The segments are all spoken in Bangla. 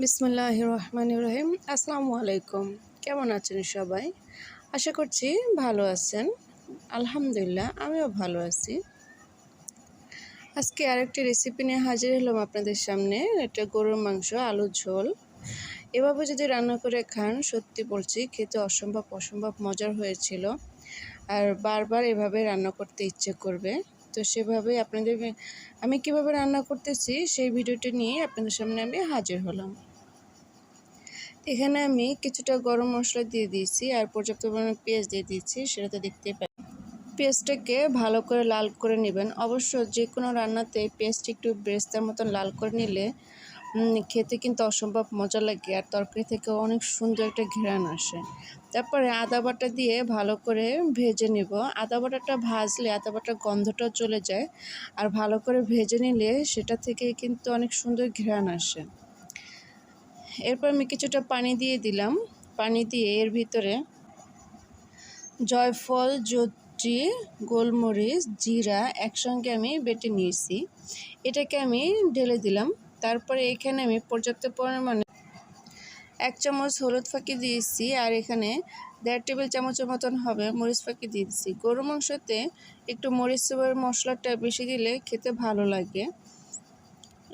বিসমিল্লাহির রহমানির রহিম। আসসালামু আলাইকুম। কেমন আছেন সবাই? আশা করছি ভালো আছেন। আলহামদুলিল্লাহ আমিও ভালো আছি। আজকে আরেকটি রেসিপি নিয়ে হাজির হলাম আপনাদের সামনে। এটা গরুর মাংস আলুর ঝোল। এভাবে যদি রান্না করে খান, সত্যি বলছি খেতে অসম্ভব মজার হয়েছিল। আর বারবার এভাবে রান্না করতে ইচ্ছে করবে। তো সেভাবেই আমি কিভাবে রান্না করতেছি সেই ভিডিওটি নিয়ে আপনাদের সামনে আমি হাজির হলাম। এখানে আমি কিছুটা গরম মশলা দিয়ে দিয়েছি আর পর্যাপ্ত পরিমাণে পেঁয়াজ দিয়ে দিয়েছি, সেটা তো দেখতেই পাই। পেঁয়াজটাকে ভালো করে লাল করে নেবেন। অবশ্য যে কোনো রান্নাতে পেঁয়াজটা একটু বেরেস্তার মতন লাল করে নিলে খেতে কিন্তু অসম্ভব মজা লাগে আর তরকারি থেকে অনেক সুন্দর একটা ঘ্রাণ আসে। তারপরে আদা বাটা দিয়ে ভালো করে ভেজে নেব। আদা বাটাটা ভাজলে আদা বাটার গন্ধটাও চলে যায় আর ভালো করে ভেজে নিলে সেটা থেকে কিন্তু অনেক সুন্দর ঘ্রাণ আসে। এরপর আমি কিছুটা পানি দিয়ে দিলাম। পানি দিয়ে এর ভিতরে জয়ফল, জয়ত্রী, গোলমরিচ, জিরা একসঙ্গে আমি বেটে নিয়েছি, এটাকে আমি ঢেলে দিলাম। তারপরে এখানে আমি পর্যাপ্ত পরিমাণে 1 চামচ হলুদ ফাঁকি দিয়েছি আর এখানে 1.5 টেবিল চামচের মতন হবে মরিচ ফাঁকি দিয়ে দিয়েছি। গরু মাংসতে একটু মরিচের মশলাটা বেশি দিলে খেতে ভালো লাগে।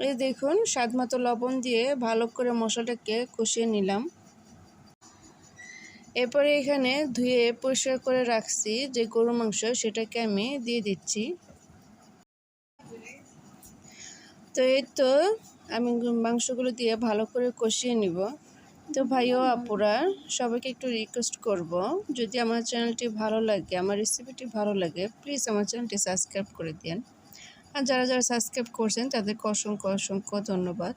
এই দেখুন, স্বাদমতো লবণ দিয়ে ভালো করে মশলাটাকে কষিয়ে নিলাম। এরপরে এখানে ধুয়ে পরিষ্কার করে রাখছি যে গরু মাংস, সেটাকে আমি দিয়ে দিচ্ছি। তো এই তো আমি মাংসগুলো দিয়ে ভালো করে কষিয়ে নিব। তো ভাই ও আপুরা, সবাইকে একটু রিকোয়েস্ট করব, যদি আমার চ্যানেলটি ভালো লাগে, আমার রেসিপিটি ভালো লাগে, প্লিজ আমার চ্যানেলটি সাবস্ক্রাইব করে দিন। আর যারা সাবস্ক্রাইব করছেন তাদেরকে অসংখ্য ধন্যবাদ।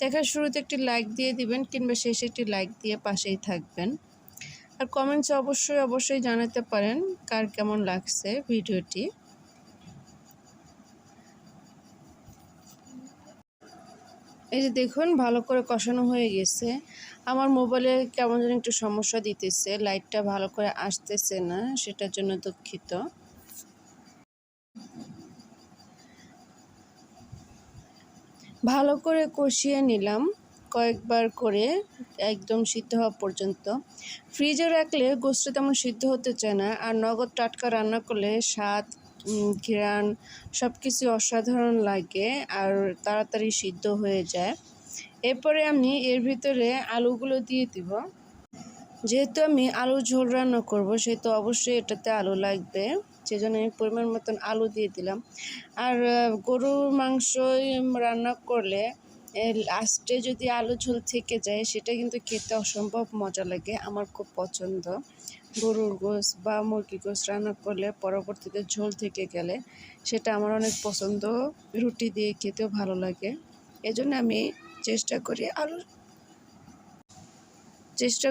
দেখার শুরুতে একটি লাইক দিয়ে দিবেন কিংবা শেষে একটি লাইক দিয়ে পাশেই থাকবেন। আর কমেন্টসে অবশ্যই জানাতে পারেন কার কেমন লাগছে ভিডিওটি। এই যে দেখুন, ভালো করে কষানো হয়ে গেছে। আমার মোবাইলে কেমন যেন একটু সমস্যা দিতেছে, লাইটটা ভালো করে আসতেছে না, সেটার জন্য দুঃখিত। ভালো করে কষিয়ে নিলাম কয়েকবার করে, একদম সিদ্ধ হওয়া পর্যন্ত। ফ্রিজে রাখলে গোশত তেমন সিদ্ধ হতে চায় না, আর নগদ টাটকা রান্না করলে স্বাদ, ঘ্রাণ সব কিছু অসাধারণ লাগে আর তাড়াতাড়ি সিদ্ধ হয়ে যায়। এরপরে আমি এর ভিতরে আলুগুলো দিয়ে দিব। যেহেতু আমি আলুর ঝোল রান্না করব, সেহেতু অবশ্যই এটাতে আলু লাগবে, সেজন্য আমি পরিমাণ মতন আলু দিয়ে দিলাম। আর গরুর মাংস রান্না করলে লাস্টে যদি আলু ঝোল থেকে যায়, সেটা কিন্তু খেতে অসম্ভব মজা লাগে। আমার খুব পছন্দ। গরুর গোশত বা মুরগির গোশত রান্না করলে পরবর্তীতে ঝোল থেকে গেলে সেটা আমার অনেক পছন্দ, রুটি দিয়ে খেতেও ভালো লাগে। এজন্য আমি চেষ্টা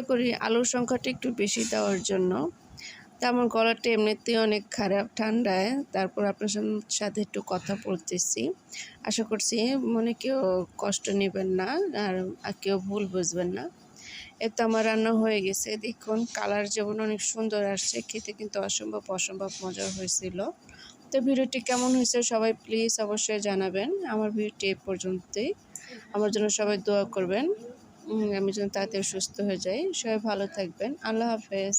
করি আলুর সংখ্যাটা একটু বেশি দেওয়ার জন্য। তা আমার গলাটা এমনিতেই অনেক খারাপ ঠান্ডায়, তারপর আপনার সাথে একটু কথা বলতেছি। আশা করছি মনে কেউ কষ্ট নেবেন না আর কেউ ভুল বুঝবেন না। এতো আমার রান্না হয়ে গেছে, দেখুন কালার যেমন অনেক সুন্দর আসছে, খেতে কিন্তু অসম্ভব মজার হয়েছিল। তো ভিডিওটি কেমন হয়েছে সবাই প্লিজ অবশ্যই জানাবেন। আমার ভিডিওটি এ পর্যন্তই। আমার জন্য সবাই দোয়া করবেন, আমি যেন তাড়াতাড়ি সুস্থ হয়ে যাই। সবাই ভালো থাকবেন। আল্লাহ হাফেজ।